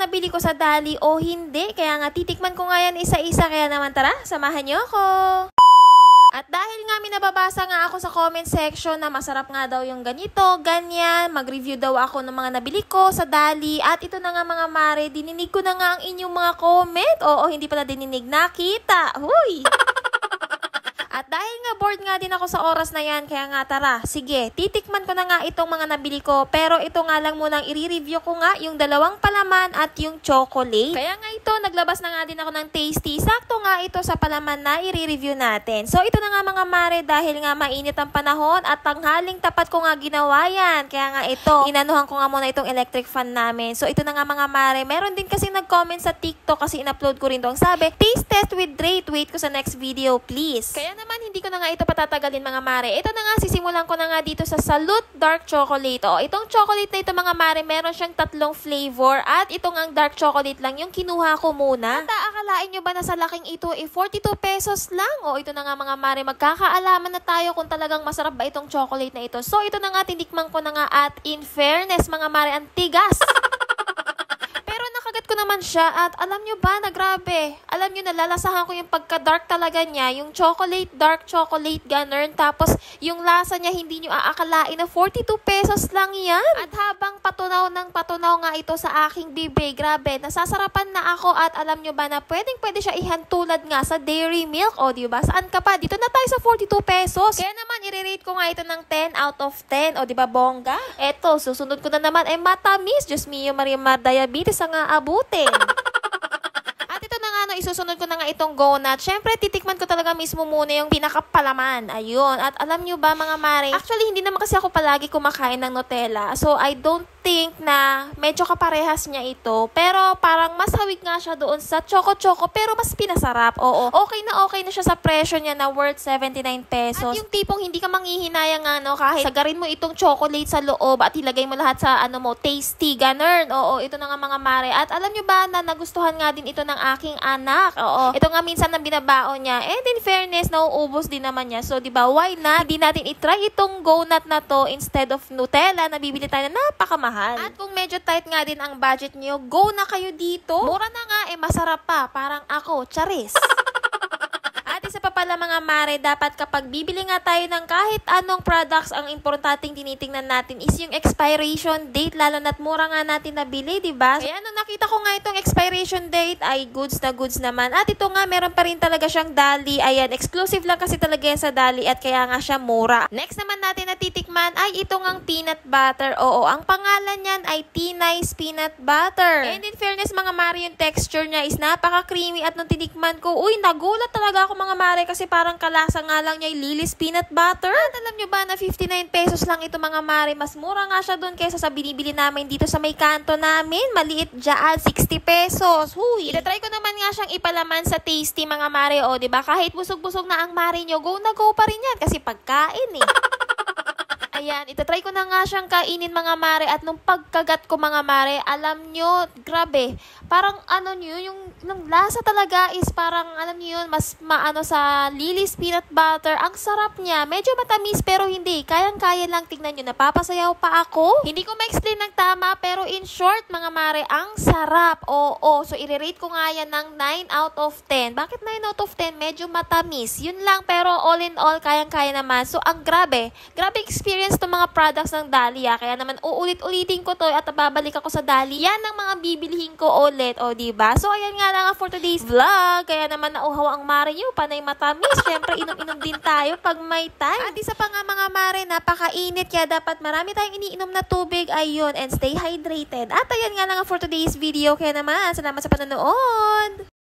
nabili ko sa Dali o hindi. Kaya nga titikman ko nga yan isa-isa. Kaya naman tara, samahan niyo ako. At dahil nga minababasa nga ako sa comment section na masarap nga daw yung ganito, ganyan, mag-review daw ako ng mga nabili ko sa Dali. At ito na nga mga mare, dininig ko na nga ang inyong mga comment. Oo, hindi pala dininig, nakita. Huy! At dahil nga bored nga din ako sa oras na yan, kaya nga tara, sige, titikman ko na nga itong mga nabili ko. Pero ito nga lang munang i-review ko nga yung dalawang palaman at yung chocolate. Kaya nga ito, naglabas na nga din ako ng tasty. Sakto nga ito sa palaman na i-review natin. So ito na nga mga mare, dahil nga mainit ang panahon at tanghaling tapat ko nga ginawa yan. Kaya nga ito, inanuhan ko nga muna itong electric fan namin. So ito na nga mga mare, meron din kasi nag-comment sa TikTok kasi in-upload ko rin doon. Sabi, taste test with Drake, wait ko sa next video please. Kaya naman hindi ko na nga ito patatagalin mga mare. Ito na nga, sisimulan ko na nga dito sa Salute Dark Chocolate. O, itong chocolate na ito mga mare, meron siyang 3 flavor at itong ang dark chocolate lang yung kinuha ko muna. At akalain nyo ba na sa laking ito 42 pesos lang? O, ito na nga mga mare, magkakaalaman na tayo kung talagang masarap ba itong chocolate na ito. So, ito na nga, tinikman ko na nga at in fairness mga mare, ang tigas. Nakagat ko naman siya at alam nyo ba na grabe, alam nyo nalalasahan ko yung pagka-dark talaga niya, yung chocolate, dark chocolate, ganun. Tapos yung lasa niya hindi nyo aakalain na 42 pesos lang yan. At habang patunaw ng patunaw nga ito sa aking bibig, grabe, nasasarapan na ako at alam nyo ba na pwede siya ihantulad nga sa dairy milk. O diba, saan ka pa? Dito na tayo sa 42 pesos. Kaya naman i-rate ko nga ito ng 10 out of 10. O diba, bongga? Eto, susunod ko na naman ay matamis. Diyos mio, Marimar, diabetes nga abutin. At ito na nga, no, isusunod ko na nga itong Go-Nut. Siyempre, titikman ko talaga mismo muna yung pinakapalaman. Ayun. At alam nyo ba mga mare, actually, hindi naman kasi ako palagi kumakain ng Nutella. So, I don't think na medyo kaparehas niya ito. Pero parang mas hawig nga siya doon sa choco-choco pero mas pinasarap. Oo. Okay na siya sa presyo niya na worth 79 pesos. At yung tipong hindi ka manghihinayang kahit sagarin mo itong chocolate sa loob at ilagay mo lahat sa tasty, ganun. Oo, ito na nga mga mare. At alam nyo ba na nagustuhan nga din ito ng aking anak. Oo. Ito nga minsan nang binabaon niya. And in fairness, nauubos din naman niya. So, di ba, why na? Hindi natin itry itong Go-Nut na to instead of Nutella na bibili tayo na napakamahal. At kung medyo tight nga din ang budget niyo, go na kayo dito. Mura na nga, masarap pa. Parang ako, charis. At isa pa pala mga mare, dapat kapag bibili nga tayo ng kahit anong products, ang importanteng tinitingnan natin is yung expiration date, lalo na't mura nga natin nabili, diba? Kaya nung nakita ko nga itong expiration date, ay goods na goods naman. At ito nga, meron pa rin talaga siyang Dali. Ayan, exclusive lang kasi talaga yan sa Dali at kaya nga siya mura. Next naman natin na titikman ay itong ang peanut butter. Oo, ang pangalan niyan ay T-Nice Peanut Butter. And in fairness mga mare, yung texture niya is napaka-creamy at nung tinikman ko, uy, nagulat talaga ako mga mare kasi parang kalasa nga lang niya yung Lily's Peanut Butter. At alam nyo ba na 59 pesos lang ito mga mare, mas mura nga siya doon kaysa sa binibili namin dito sa may kanto namin. Maliit dyan, 60 pesos. Huy! Itatry ko naman nga siyang ipalaman sa tasty mga mare. O, diba? Kahit busog-busog na ang mare nyo, go na go pa rin yan kasi pagkain Ayan, itatry ko na nga siyang kainin mga mare at nung pagkagat ko mga mare, alam nyo, grabe, parang yung lasa talaga is parang, alam nyo yun, mas maano sa Lily's Peanut Butter. Ang sarap niya, medyo matamis pero hindi, kayang-kaya lang, tignan nyo, napapasayaw pa ako. Hindi ko ma-explain ng tama pero in short mga mare, ang sarap. Oo, so i-rate ko nga yan ng 9 out of 10. Bakit 9 out of 10? Medyo matamis. Yun lang, pero all in all, kayang-kaya naman. So ang grabe experience itong mga products ng Dali. Kaya naman uulit-ulitin ko to at babalik ako sa Dali. Yan ang mga bibilihin ko ulit. O, diba? So, ayan nga lang for today's vlog. Kaya naman nauhaw ang mare nyo. Panay matamis. Siyempre, inom-inom din tayo pag may time. At isa pa nga mga mare, napakainit. Kaya dapat marami tayong iniinom na tubig. Ayun. And stay hydrated. At ayan nga lang for today's video. Kaya naman, salamat sa panonood.